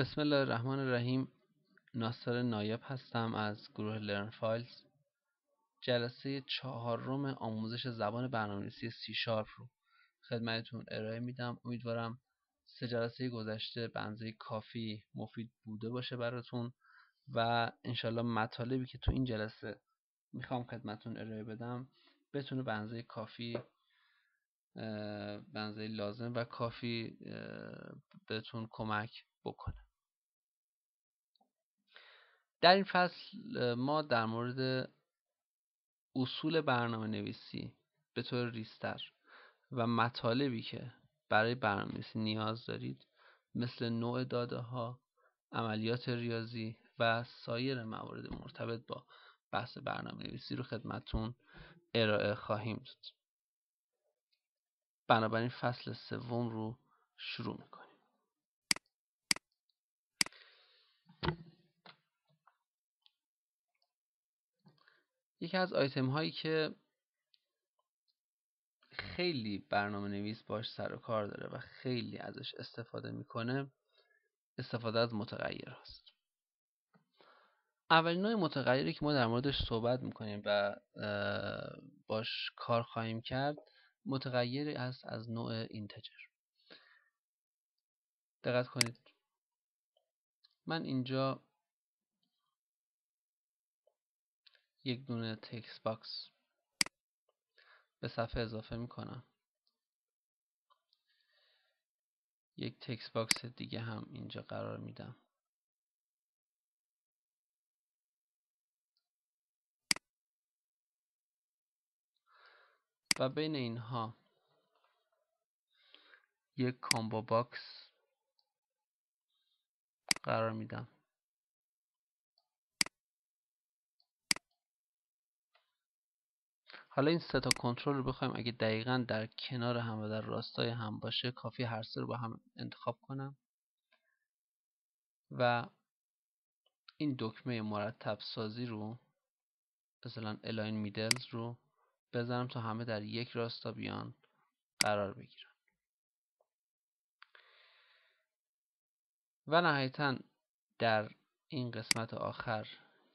بسم الله الرحمن الرحیم. ناصر نایب هستم از گروه لرن فایلز. جلسه 4 آموزش زبان برنامه‌نویسی سی شارپ رو خدمتتون ارائه میدم. امیدوارم 3 جلسه گذشته به اندازه کافی مفید بوده باشه براتون و انشالله مطالبی که تو این جلسه میخوام خدمتتون ارائه بدم بتونه به اندازه کافی، به اندازه لازم و کافی بهتون کمک بکنه. در این فصل ما در مورد اصول برنامه نویسی به طور ریزتر و مطالبی که برای برنامه نویسی نیاز دارید مثل نوع داده ها، عملیات ریاضی و سایر موارد مرتبط با بحث برنامه نویسی رو خدمتتون ارائه خواهیم داد. بنابراین فصل 3 رو شروع میکنیم. یکی از آیتم هایی که خیلی برنامه نویس باش سر و کار داره و خیلی ازش استفاده میکنه استفاده از متغیر هست. اولین نوع متغیری که ما در موردش صحبت میکنیم و باش کار خواهیم کرد متغیری است از نوع اینتجر. دقت کنید، من اینجا یک دونه تکست باکس به صفحه اضافه میکنم، یک تکست باکس دیگه هم اینجا قرار میدم و بین اینها یک کامبو باکس قرار میدم. حالا این سه تا کنترل رو بخوایم اگه دقیقاً در کنار هم و در راستای هم باشه کافی هر سه رو با هم انتخاب کنم و این دکمه مرتب سازی رو مثلا الاین میدلز رو بزنم تا همه در یک راستا بیان قرار بگیرن و نهایتاً در این قسمت آخر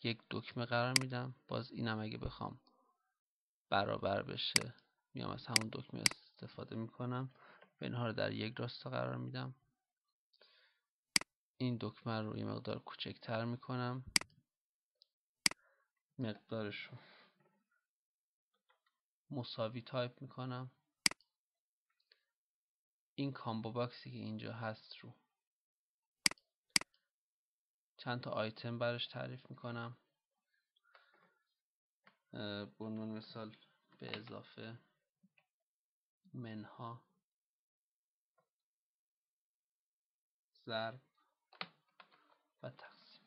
یک دکمه قرار میدم. باز اینم اگه بخوام برابر بشه میام از همون دکمه استفاده میکنم و اینها رو در یک راستا قرار میدم. این دکمه رو یه مقدار کوچکتر میکنم، مقدارش رو مساوی تایپ میکنم. این کامبو باکسی که اینجا هست رو چند تا آیتم براش تعریف میکنم. به عنوان مثال به اضافه، منها، ضرب و تقسیم.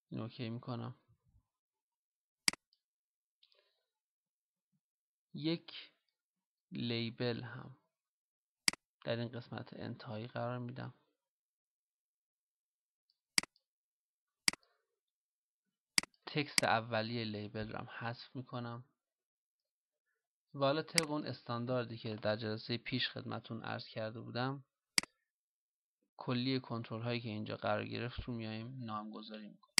این اوکی میکنم. یک لیبل هم در این قسمت انتهایی قرار میدم. تکست اولیه لیبل رو هم حذف میکنم و حالا طبق اون استانداردی که در جلسه پیش خدمتون عرض کرده بودم کلیه کنترل هایی که اینجا قرار گرفت رو میایم نامگذاری میکنیم.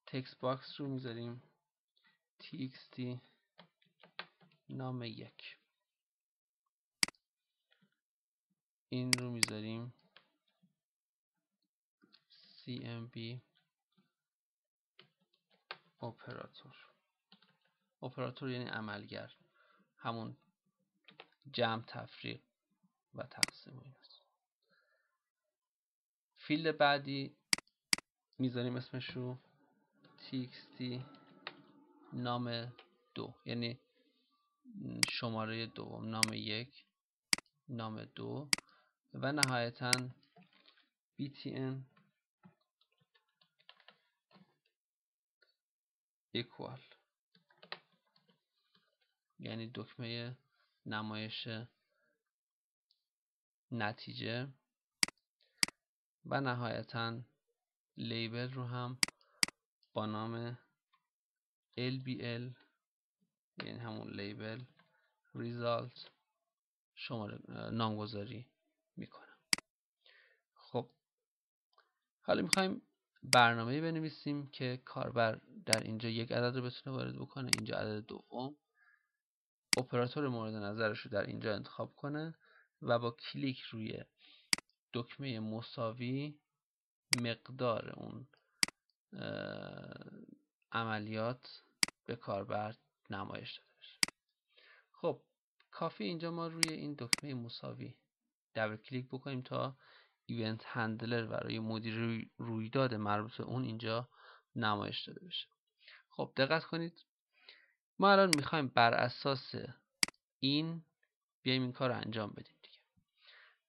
تکست باکس رو میذاریم txt نام 1، این رو میذاریم cmb اپراتور یعنی عملگر، همون جمع، تفریق و تقسیم است. فیلد بعدی میذاریم اسمش رو txt نام 2، یعنی شماره دوم، نام 1، نام 2 و نهایتا btn equal، یعنی دکمه نمایش نتیجه و نهایتا لیبل رو هم با نام lbl، یعنی همون لیبل result شماره نامگذاری میکنم. حالا میخوایم برنامه‌ای بنویسیم که کاربر در اینجا یک عدد رو بتونه وارد بکنه، اینجا عدد دوم، اپراتور مورد نظرش رو در اینجا انتخاب کنه و با کلیک روی دکمه مساوی مقدار اون عملیات به کاربر نمایش داده بشه. خب کافی اینجا ما روی این دکمه مساوی دبل کلیک بکنیم تا ایونت هندلر برای مدیر رویداد مربوط به اون اینجا نمایش داده بشه. خب دقت کنید، ما الان میخوایم بر اساس این بیایم این کار رو انجام بدیم دیگه.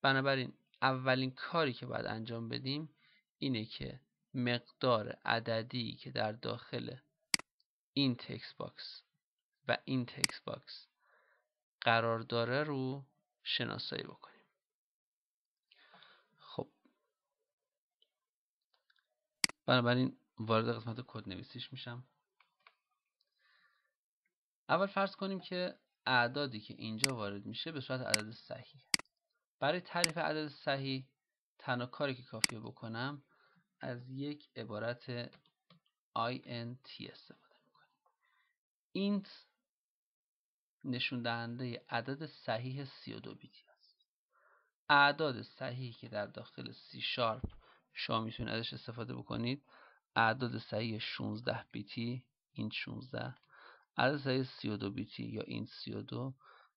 بنابراین اولین کاری که باید انجام بدیم اینه که مقدار عددی که در داخل این تکست باکس و این تکست باکس قرار داره رو شناسایی بکنیم. خب بنابراین وارد قسمت کد نویسیش میشم. اول فرض کنیم که اعدادی که اینجا وارد میشه به صورت عدد صحیح. برای تعریف عدد صحیح تنها کاری که کافیه بکنم از یک عبارت int استفاده میکنیم. int نشون دهنده عدد صحیح 32 بیتی است. اعداد صحیحی که در داخل سی شارپ شما میتونید ازش استفاده بکنید، اعداد صحیح 16 بیتی این 16، عدد صحیح 32 بیتی یا این 32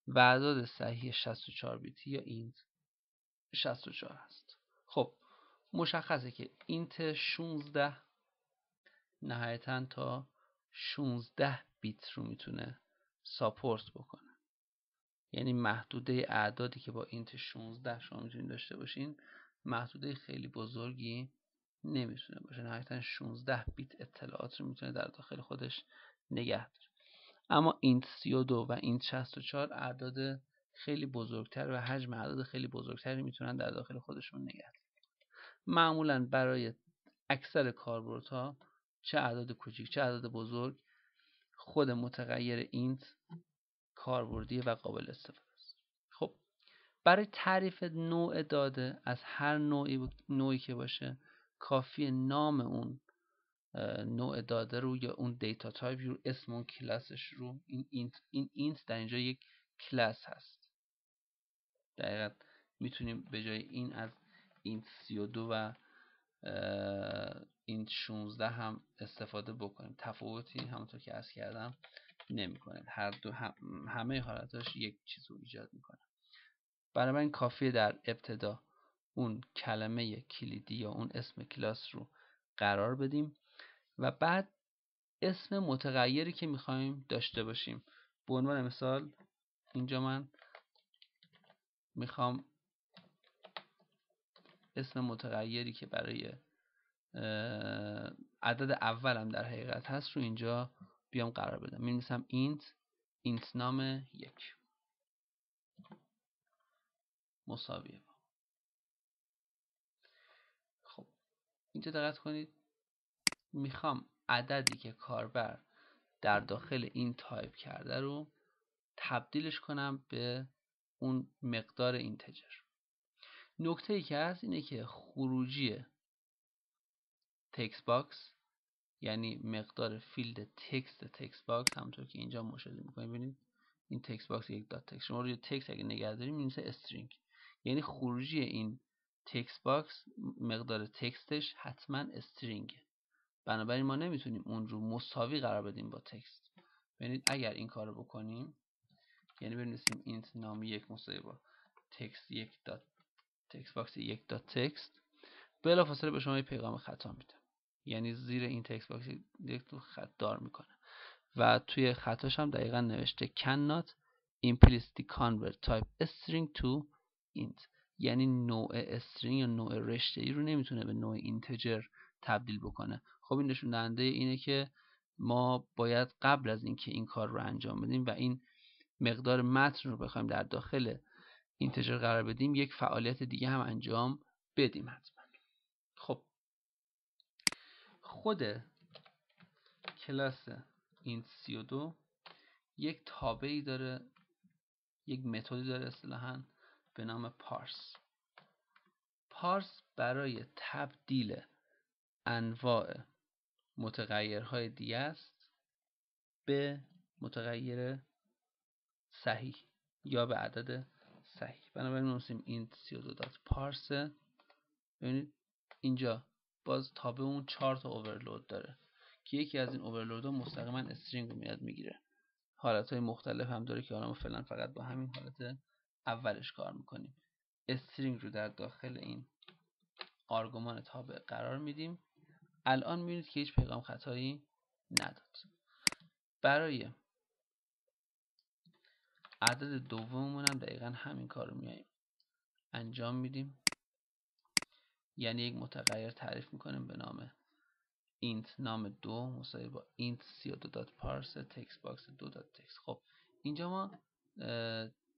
و اعداد صحیح 64 بیتی یا این 64 هست. خب مشخصه که اینت 16 نهایتا تا 16 بیت رو میتونه ساپورت بکنه. یعنی محدوده اعدادی که با اینت 16 شما میتونید داشته باشین محدوده خیلی بزرگی نمیتونه باشه. نهایتا 16 بیت اطلاعات رو میتونه در داخل خودش نگه داره. اما اینت 32 و اینت 64 اعداد خیلی بزرگتر و حجم اعداد خیلی بزرگتری میتونن در داخل خودشون نگه دارن. معمولا برای اکثر کاربردها چه اعداد کوچیک چه اعداد بزرگ خود متغیر اینت کاربردی و قابل استفاده است. خب برای تعریف نوع داده از هر نوعی که باشه کافی نام اون نوع داده رو یا اون دیتا تایپ رو، اسم اون کلاسش رو، این اینت در اینجا یک کلاس هست. دقیقاً میتونیم به جای این از اینت 32 و اینت 16 هم استفاده بکنیم. تفاوتی همونطور که عرض کردم نمیکنه. هر دو همه حالتاش یک چیز رو ایجاد میکنه. بنابراین کافیه در ابتدا اون کلمه کلیدی یا اون اسم کلاس رو قرار بدیم و بعد اسم متغیری که میخوایم داشته باشیم. به عنوان مثال اینجا من میخوام اسم متغیری که برای عدد اولم در حقیقت هست رو اینجا بیام قرار بدم. می‌نویسم اینت نام 1 مساویه. خب اینجا دقت کنید، میخوام عددی که کاربر در داخل این تایپ کرده رو تبدیلش کنم به اون مقدار اینتجر. نکته ای که هست اینه که خروجی تکست باکس یعنی مقدار فیلد تکست باکس همونطور که اینجا مشاهده می‌کنید، ببینید این تکست باکس یک دات تکست، شما روی تکست اگه نگه دارید می‌نویسه استرینگ، یعنی خروجی این تکست باکس مقدار تکستش حتما استرینگه. بنابراین ما نمیتونیم اون رو مساوی قرار بدیم با تکست. ببینید اگر این کارو بکنیم، یعنی بنویسیم اینت نام 1 مساوی با تکست 1 دات تکست باکس 1 دات تکست، بلافاصله به شما یه پیغام خطا میده. یعنی زیر این تکست باکس یک تو خط دار میکنه و توی خطاش هم دقیقا نوشته cannot implicitly convert type string to int، یعنی نوع استرینگ یا نوع رشته ای رو نمیتونه به نوع اینتجر تبدیل بکنه. خب این نشون دهنده اینه که ما باید قبل از اینکه این کار رو انجام بدیم و این مقدار متن رو بخوایم در داخل اینتجر قرار بدیم یک فعالیت دیگه هم انجام بدیم حتما. خب خود کلاس اینت 32 یک تابعی داره، یک متدی داره اصطلاحاً به نام پارس. پارس برای تبدیل انواع متغیرهای دیگه است به متغیر صحیح یا به عدد صحیح. بنابراین می‌نویسیم int 32.parse. ببینید اینجا باز تابع اون 4 تا اوورلود داره که یکی از این اوورلودها مستقیما استرینگ رو میاد میگیره. حالتهای مختلف هم داره که حالا ما فعلا فقط با همین حالت اولش کار میکنیم. استرینگ رو در داخل این آرگومان تابع قرار میدیم. الان میبینید که هیچ پیغام خطایی نداد. برای عدد دوممون هم دقیقا همین کار رو میایم انجام میدیم. یعنی یک متغیر تعریف میکنیم به نام int نام 2 مساوی با int 32.parse textbox 2.text. خب اینجا ما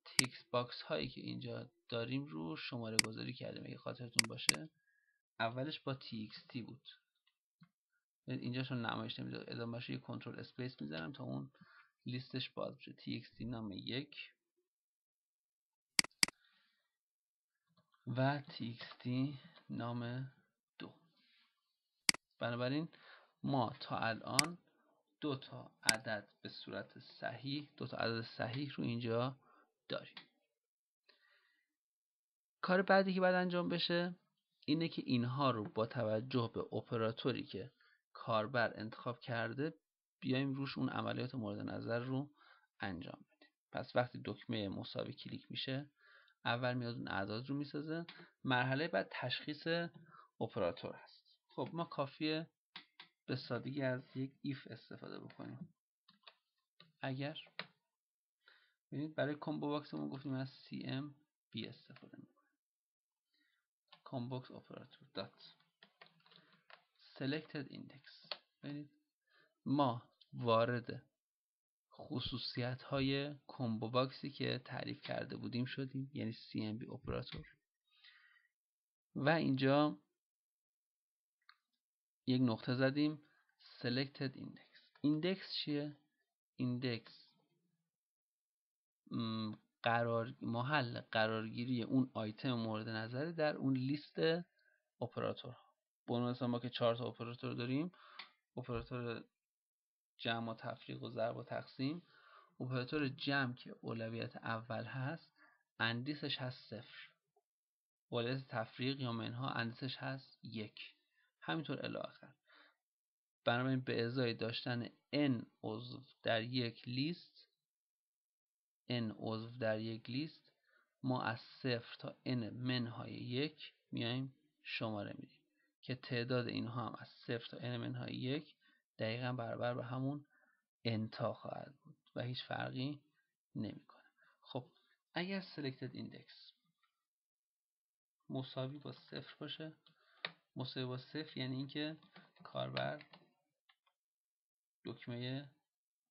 تکست باکس هایی که اینجا داریم رو شماره گذاری کردیم. اگه خاطرتون باشه اولش با txt بود. اینجا چون نمایش نمیده ادامهش یه کنترل اسپیس میزنم تا اون لیستش باز بشه. txt نام 1 و txt نام 2. بنابراین ما تا الان دو تا عدد به صورت صحیح، دو تا عدد صحیح رو اینجا داریم. کار بعدی که باید انجام بشه اینه که اینها رو با توجه به اپراتوری که کاربر انتخاب کرده بیایم روش اون عملیات مورد نظر رو انجام بدیم. پس وقتی دکمه مساوی کلیک میشه اول میاد اون اعداد رو میسازه. مرحله بعد تشخیص اپراتور هست. خب ما کافیه به سادگی از یک ایف استفاده بکنیم. اگر ببینید برای کامبو باکس ما گفتیم از CMB استفاده میکنیم. کامبوکس اپراتور دات selected index. ببینید ما وارد خصوصیت های کامبو باکسی که تعریف کرده بودیم شدیم، یعنی CMB اپراتور. و اینجا یک نقطه زدیم selected index. ایندکس چیه؟ ایندکس محل قرارگیری اون آیتم مورد نظر در اون لیست اپراتور. بنابراین ما که 4 تا اپراتور داریم، اپراتور جمع و تفریق و ضرب و تقسیم. اپراتور جمع که اولویت اول هست اندیسش هست 0. اولویت تفریق یا منها اندیسش هست 1. همینطور الی آخر. بنابراین به ازای داشتن n عضو در یک لیست، n عضو در یک لیست، ما از 0 تا n منهای 1 میایم شماره میدیم که تعداد اینها هم از 0 تا n منهای 1 دقیقا برابر به همون n تا خواهد بود و هیچ فرقی نمیکنه. خب اگر selected index مساوی با 0 باشه، مساوی با 0 یعنی اینکه کاربر دکمه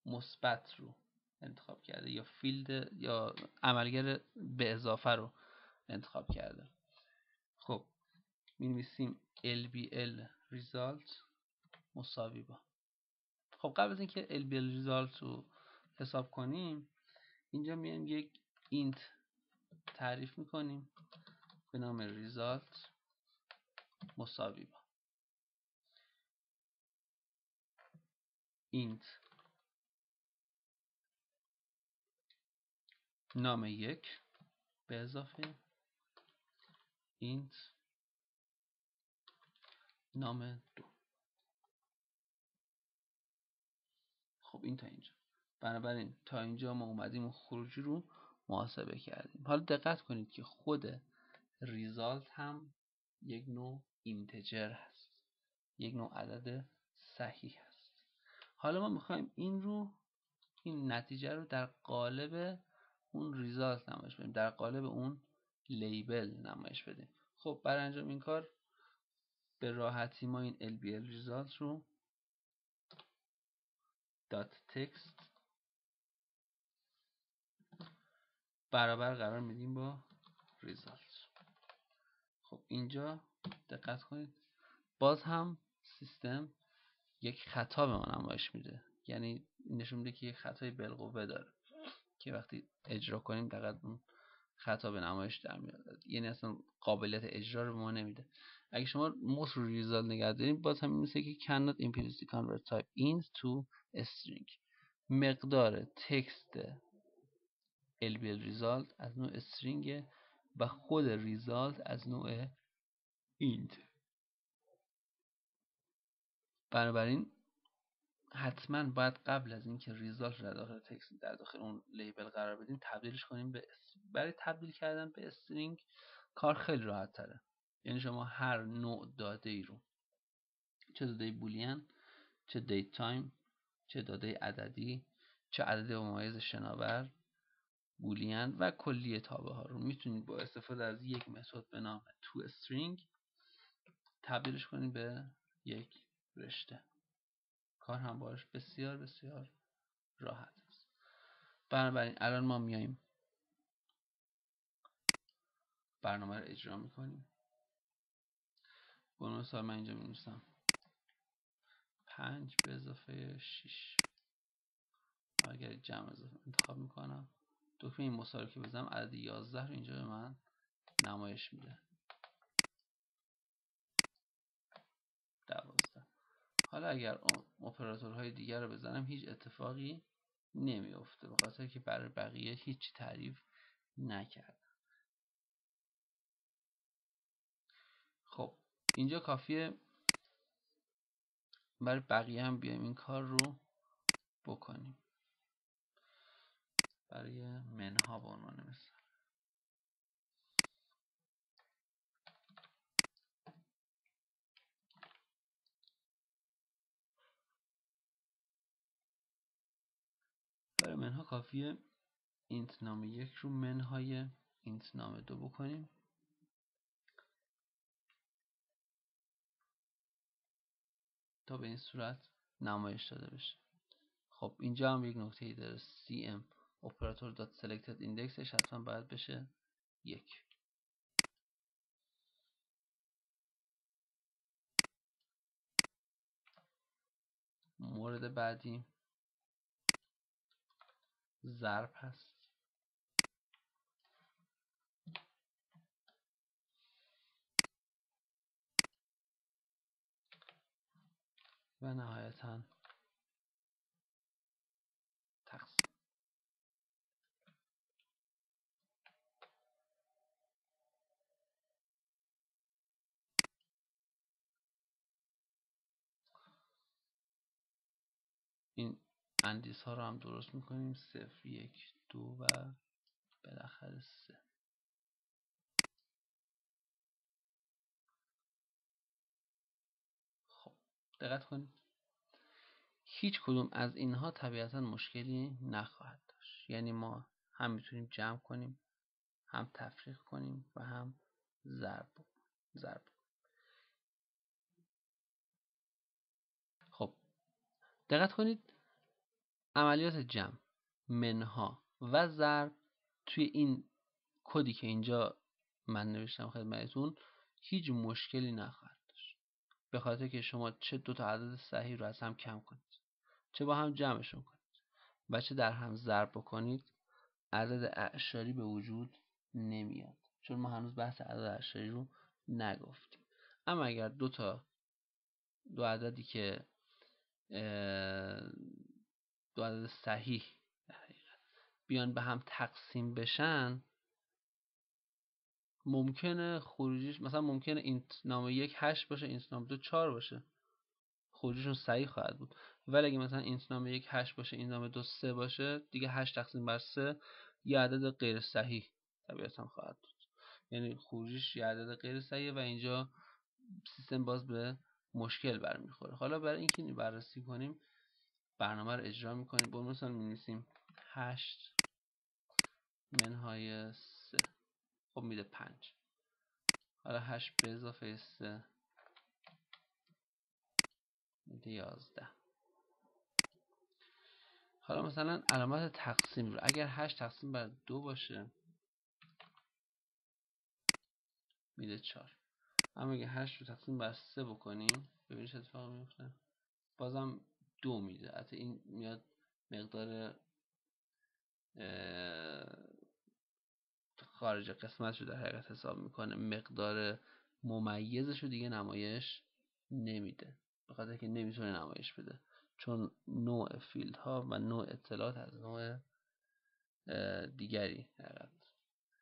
مثبت رو انتخاب کرده یا فیلد یا عملگر به اضافه رو انتخاب کرده. خب می‌نویسیم lbl result مساوی با. خب قبل از اینکه lbl result رو حساب کنیم اینجا میایم یک int تعریف میکنیم به نام result مساوی با int نام 1 به اضافه int نام 2. خب این تا اینجا. بنابراین تا اینجا ما اومدیم خروجی رو محاسبه کردیم. حالا دقت کنید که خود ریزالت هم یک نوع اینتجر هست، یک نوع عدد صحیح هست. حالا ما میخوایم این نتیجه رو در قالب اون ریزالت نمایش بدیم، در قالب اون لیبل نمایش بدیم. خب برای انجام این کار به راحتی ما این lbl result رو .text برابر قرار میدیم با result. خب اینجا دقت کنید باز هم سیستم یک خطا به ما نمایش میده، یعنی نشون میده که یک خطای بالقوه داره که وقتی اجرا کنیم دقیقاً اون خطا به نمایش در میاد، یعنی اصلا قابلیت اجرا رو به ما نمیده. اگه شما most رو ریزالت نگه داریم باز هم میشه که cannot implicitly convert type int to a string. مقدار تکست LBL ریزالت از نوع استرینگ و خود ریزالت از نوع int. بنابراین حتما باید قبل از اینکه ریزالت رو در داخل تکست در داخل اون لیبل قرار بدیم تبدیلش کنیم به برای تبدیل کردن به استرینگ کار خیلی راحت تره. یعنی شما هر نوع داده ای رو، چه داده بولیان، چه دیت تایم، چه داده عددی، چه عدد ممیز شناور، بولیان و کلیه تابع ها رو میتونید با استفاده از یک متد به نام toString تبدیلش کنید به یک رشته. کار هم باش بسیار بسیار راحت است. بنابراین الان ما میایم برنامه رو اجرا میکنیم. به مثال من اینجا می‌نویسم 5 به اضافه 6. اگر جمع اضافه انتخاب میکنم، دکمه این مساوی که بزنم عدد 11 رو اینجا به من نمایش میده. 12. حالا اگر اپراتورهای دیگر رو بزنم هیچ اتفاقی نمیفته، به خاطر که برای بقیه هیچ تعریف نکردم. خب اینجا کافیه برای بقیه هم بیایم این کار رو بکنیم. برای منها به عنوان مثال برای منها کافیه اینت نام 1 رو منهای اینت نام 2 بکنیم تا به این صورت نمایش داده بشه. خب اینجا هم یک نکته ای داره، cm operator dot selected indexش حتما باید بشه 1. مورد بعدی ضرب هست. و نهایتا تقسیم. این اندیس ها رو هم درست میکنیم 0 1 2 و بالاخره 3. خب دقت کنید هیچ کدوم از اینها طبیعتا مشکلی نخواهد داشت. یعنی ما هم میتونیم جمع کنیم، هم تفریق کنیم و هم ضرب. خب دقت کنید عملیات جمع، منها و ضرب توی این کدی که اینجا من نوشتم خدمتتون هیچ مشکلی نخواهد داشت، به خاطر که شما چه دو تا عدد صحیح رو از هم کم کنید، چه با هم جمعشون کنید و چه در هم ضرب بکنید، عدد اعشاری به وجود نمیاد، چون ما هنوز بحث عدد اعشاری رو نگفتیم. اما اگر دو عددی که دو عدد صحیح بیان به هم تقسیم بشن، ممکنه خروجیش مثلا ممکنه اینت نام 1 8 باشه، اینت نام 2 4 باشه، خروجیشون صحیح خواهد بود. ولی اگه مثلا اینت نام 1 8 باشه، اینت نام 2 3 باشه، دیگه 8 تقسیم بر 3 یه عدد غیر صحیح طبیعتا خواهد بود. یعنی خروجیش یه عدد غیر صحیح و اینجا سیستم باز به مشکل برمیخوره. حالا برای اینکه اینو بررسی کنیم برنامه رو اجرا میکنیم. با مثلا می‌نویسیم 8 منهای 3. خب میده 5. حالا 8 به اضافه 3 میده 11. حالا مثلا علامت تقسیم رو اگر 8 تقسیم بر 2 باشه میده 4. اما اگه 8 رو تقسیم بر 3 بکنیم ببینید چه اتفاقی میفته، بازم 2 میده. حتی این میاد مقدار خارج قسمتش رو در حقیقت حساب میکنه، مقدار ممیزش رو دیگه نمایش نمیده، به خاطر که نمیتونه نمایش بده، چون نوع فیلد ها و نوع اطلاعات از نوع دیگری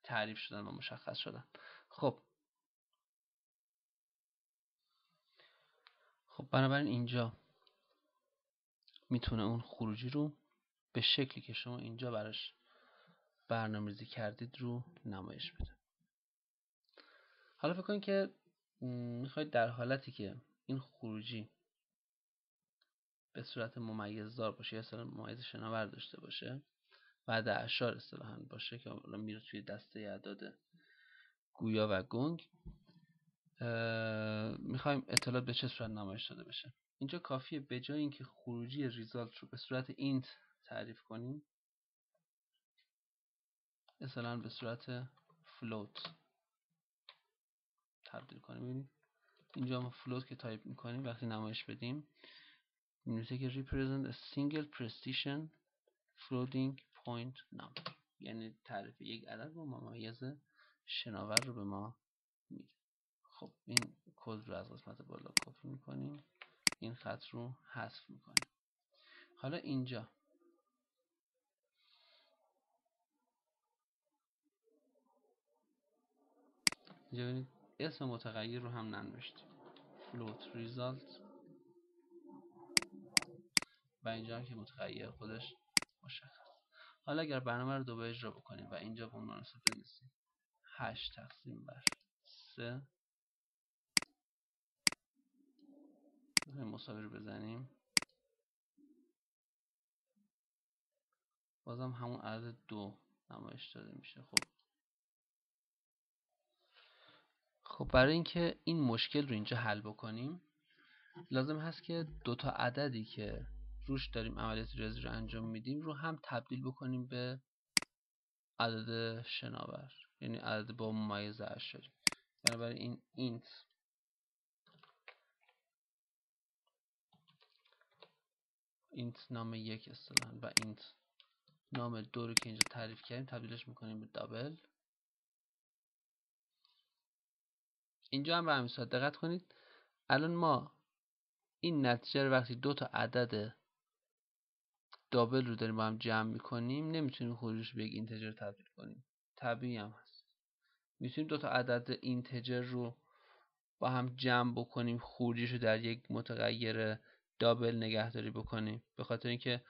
تعریف شدن و مشخص شدن. خب بنابراین اینجا میتونه اون خروجی رو به شکلی که شما اینجا براش برنامه‌ریزی کردید رو نمایش بده. حالا فکر کنید که میخواید در حالتی که این خروجی به صورت ممیزدار باشه یا اصطلاحاً ممیز شناور داشته باشه و عدد اعشار اصطلاحاً باشه که الان میره توی دسته اعداد گویا و گنگ، میخوایم اطلاعات به چه صورت نمایش داده بشه. اینجا کافیه به جای اینکه خروجی ریزالت رو به صورت اینت تعریف کنیم، مثلا به صورت فلوت تبدیل کنیم. ببینید اینجا ما فلوت که تایپ میکنیم وقتی نمایش بدیم می‌نویسه که represent a single precision floating point number، یعنی تعریف یک عدد با ممیز شناور رو به ما میده. خب این کد رو از قسمت بالا کپی میکنیم، این خط رو حذف میکنیم. حالا اینجا ببینید اسم متغیر رو هم ننوشتیم، float result، و اینجا هم که متغیر خودش مشخص. حالا اگر برنامه رو دوباره اجرا بکنیم و اینجا به عنوان مثال بنویسیم 8 تقسیم بر 3 مساوی رو بزنیم، بازم همون عدد 2 نمایش داده میشه. خب برای اینکه این مشکل رو اینجا حل بکنیم لازم هست که دو تا عددی که روش داریم عملیات ریاضی رو انجام میدیم رو هم تبدیل بکنیم به عدد شناور، یعنی عدد با ممیز اعشاری. بنابراین این اینت نام 1 اصطلاحاً و اینت نام 2 رو که اینجا تعریف کردیم تبدیلش میکنیم به دابل. اینجا هم به همین صورت دقت کنید، الان ما این نتیجه رو وقتی دو تا عدد دابل رو داریم با هم جمع میکنیم نمیتونیم خروجش به یک اینتجر تبدیل کنیم. طبیعی هم هست. میتونیم دو تا عدد اینتجر رو با هم جمع بکنیم خروجیش رو در یک متغیر دابل نگهداری بکنیم، به خاطر اینکه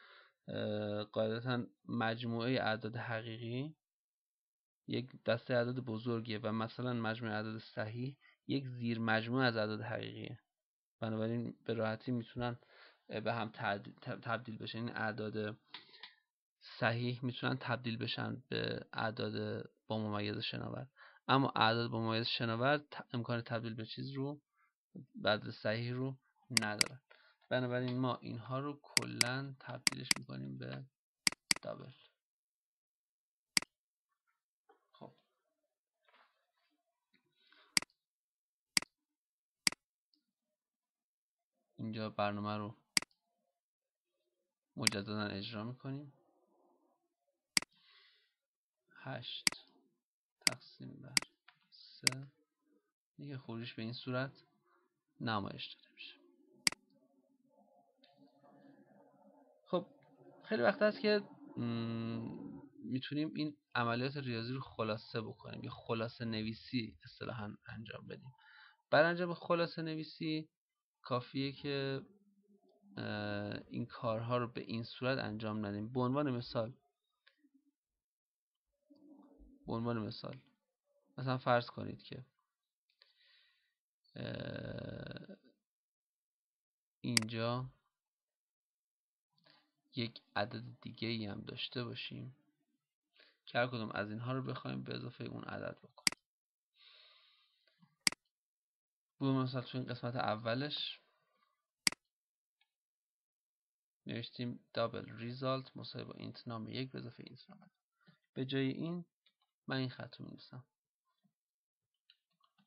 قاعدتا مجموعه اعداد حقیقی یک دسته اعداد بزرگیه و مثلا مجموعه اعداد صحیح یک زیر مجموعه از اعداد حقیقیه. بنابراین به راحتی میتونن به هم تبدیل بشن. این اعداد صحیح میتونن تبدیل بشن به اعداد با ممیز شناور، اما اعداد با ممیز شناور امکان تبدیل به چیز رو به عدد صحیح رو ندارن. بنابراین ما اینها رو کلا تبدیلش میکنیم به دابل. خب اینجا برنامه رو مجددا اجرا میکنیم. 8 تقسیم بر 3 دیگه خروجش به این صورت نمایش داده میشه. خب خیلی وقت هست که میتونیم این عملیات ریاضی رو خلاصه بکنیم یا خلاصه نویسی اصطلاحاً انجام بدیم. برای انجام خلاصه نویسی کافیه که این کارها رو به این صورت انجام ندیم. به عنوان مثال مثلا فرض کنید که اینجا یک عدد دیگه ای هم داشته باشیم که هر کدوم از اینها رو بخوایم به اضافه اون عدد بکنیم. مثلا تو این قسمت اولش نوشتیم دابل ریزالت مساوی با اینت نام 1 به اضافه اینت نام 2. به جای این من این خط رو می‌نویسم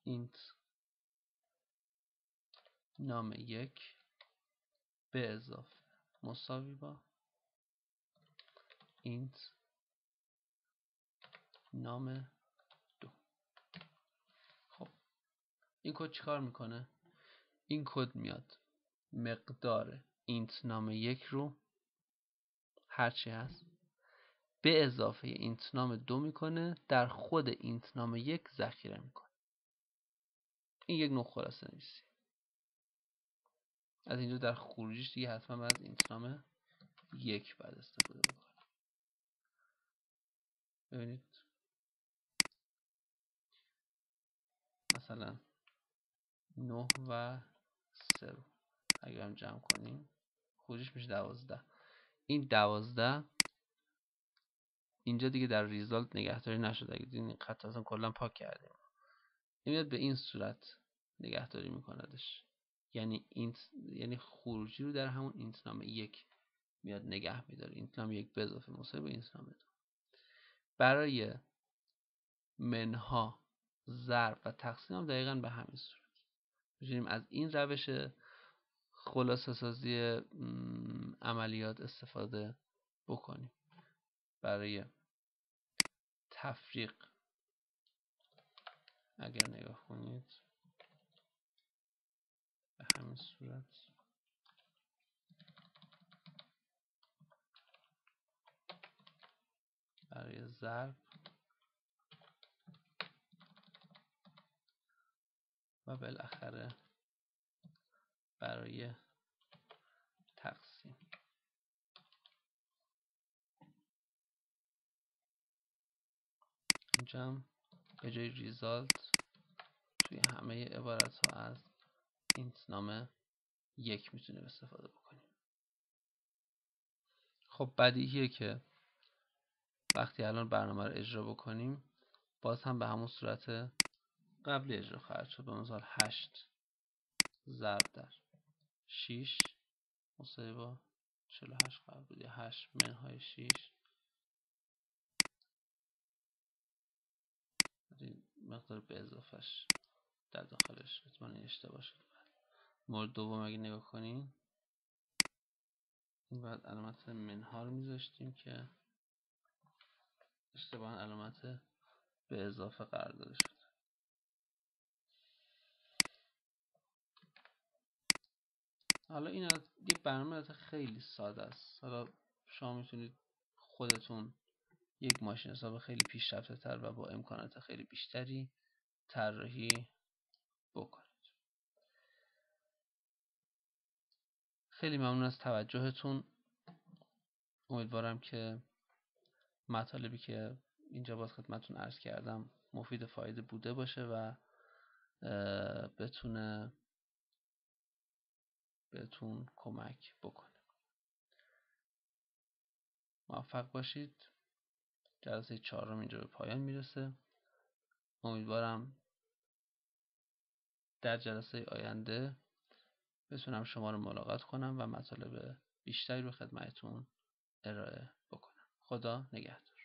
اینت نام 1 به اضافه مساوی با اینت نام این کد چیکار میکنه؟ این کد میاد مقدار اینت نام 1 رو هرچی هست به اضافه اینت نام 2 میکنه، در خود اینت نام 1 ذخیره میکنه. این یک نوع خلاصه نویسی. از اینجا در خروجیش دیگه حتما باید از اینت نام 1 بعد استفاده بکنه. ببینید مثلا 9 و 3 رو اگر هم جمع کنیم خروجیش میشه 12. این 12 اینجا دیگه در ریزالت نگهداری نشده. اگه این خط اصلا کلا پاک کردیم، این میاد به این صورت نگهداری میکندش. یعنی خروجی رو در همون اینت نام 1 میاد نگه میداره. اینت نام 1 به اضافه مساوی به اینت نام 2. برای منها، ضرب و تقسیم هم دقیقا به همین صورت میتونیم از این روش خلاصه سازی عملیات استفاده بکنیم. برای تفریق اگر نگاه کنید به همین صورت، برای ضرب و بالاخره برای تقسیم. اینجا هم به جای ریزالت توی همه عبارت ها از اینت نام 1 میتونیم استفاده بکنیم. خب بدیهیه که وقتی الان برنامه رو اجرا بکنیم باز هم به همون صورت قبلی اجرا خواهد شد. به مثال 8 ضرب در 6 مساوی با 48 قرار بود، یا 8 منهای 6 مقدار به اضافهش در داخلش احتمالاً اشتباه شده. مورد دوم اگه نگاه کنیم این بعد علامت منها رو میذاشتیم که اشتباها علامت به اضافه قرار داده شد. حالا این یه برنامه خیلی ساده است. حالا شما میتونید خودتون یک ماشین حساب خیلی پیشرفته تر و با امکانات خیلی بیشتری طراحی بکنید. خیلی ممنون از توجهتون. امیدوارم که مطالبی که اینجا باز خدمتتون عرض کردم مفید و فایده بوده باشه و بتونه بهتون کمک بکنه. موفق باشید. جلسه 4 اینجا به پایان میرسه. امیدوارم در جلسه آینده بتونم شما رو ملاقات کنم و مطالب بیشتری رو خدمتتون ارائه بکنم. خدا نگهدار.